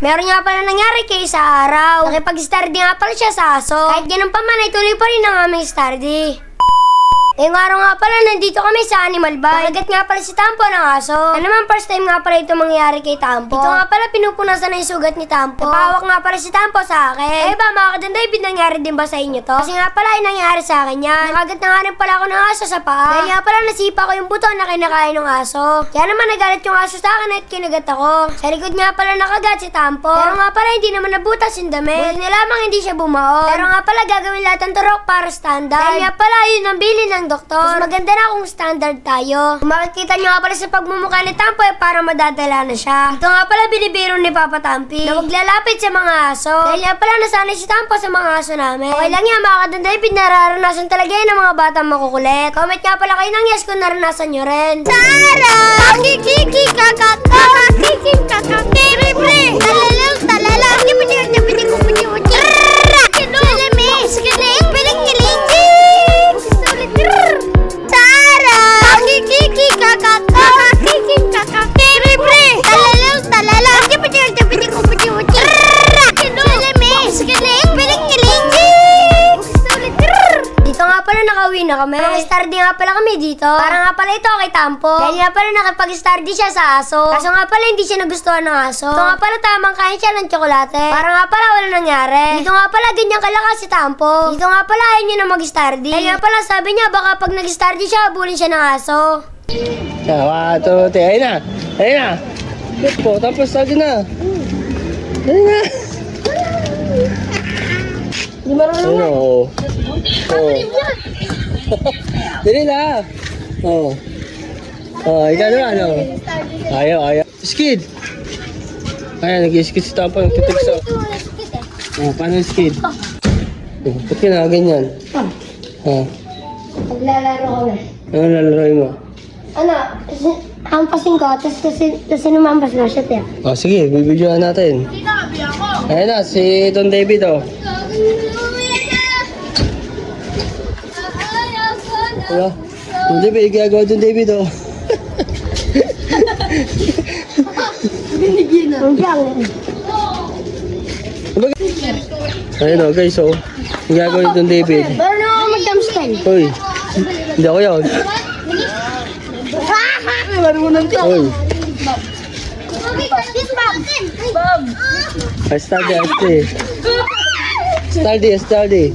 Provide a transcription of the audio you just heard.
Meron nga pala nangyari kay sa araw. Nakipag-study nga pala siya sa aso. Kahit ganun pa man ay tuloy pa rin ang aming study. Ngayong araw nga pala, nandito kami sa Animal Bay. Nakagat nga pala si Tampo ng aso. Ano naman, first time nga pala ito mangyayari kay Tampo. Ito nga pala, pinupunasan na yung sugat ni Tampo. Napahawak nga pala si Tampo sa akin. Eh ba, mga kadan David, nangyari din ba sa inyo to? Kasi nga pala, ay nangyari sa akin yan. Nakagat na nga rin pala ako ng aso sa paa. Dahil nga pala, nasipa ko yung buto na kinakain ng aso. Kaya naman, nagalit yung aso sa akin at kinagat ako. Sa likod nga pala nakagat si Tampo. Pero nga pala, hindi naman nabutas yung damit. Buti na lamang hindi siya bumaon. Pero nga pala, gagawin lahat ng turok para standard. Dahil nga pala, yun ang bilin ng doktor. Mas maganda na kung standard tayo. Kung makikita nyo nga pala sa pagmumukha ni Tampo eh, para madadala na siya. Ito nga pala binibiro ni Papa Tampi na maglalapit sa mga aso. Dahil nga pala nasanay si Tampo sa mga aso namin. Okay lang yan mga kadan David, nararanasan talaga yan ng mga batang makukulit. Comment nga pala kayo ng yes kung naranasan nyo rin. Tara! Kiki kakaka! Kiki kakaka! Libre! Talalaw! Talalaw! Kipiti kupiti uti! Salamis! Galing! Piling kiling! Tara! Kiki kakaka! Kiki kakaka! Libre! Talalaw! Talalaw! Kipiti kupiti uti! Salamis! Galing! Piling kiling! Dito nga pala nakauwi na kami. Nag-study nga pala kami dito. Para nga pala ito kay Tampo. Dahil nga pala nakapag-study siya sa aso. Kaso nga pala hindi siya nagustuhan ng aso. Ito nga pala tamang kain siya ng tsokolate. Para nga pala wala nangyari. Dito nga pala ganyan kalakas si Tampo. Dito nga pala ayaw niya na mag-study. Dahil nga pala sabi niya baka pag nag-study siya, abulin siya ng aso. Ayun na. Ayun na. Good po, tapos study na. Ayun na. Di marunong Ayun na, oo. Oo. Dali na. Oo. Oo, ikaw na, ano? Ayaw. Skid. Ayan, nag-skid si Tampo, nagtitigsa. Oo, paano yung skid? Ba't ka na ganyan? Oo. Maglalaro kami. Ano lalaroin mo? Ano, hampasin ko, tapos sinumampas mo siya, tiya. Oh, sige, bibidyoan natin. Ayan na, si Don David, oh. Ano? Don David, gagawa Don David, oh. Binigyan na. Ayun, oh, guys, oh. Gagawa Don David. Pero na ako mag-dumpster. Hoy, hindi ako yun. Hoy. Bob! Study.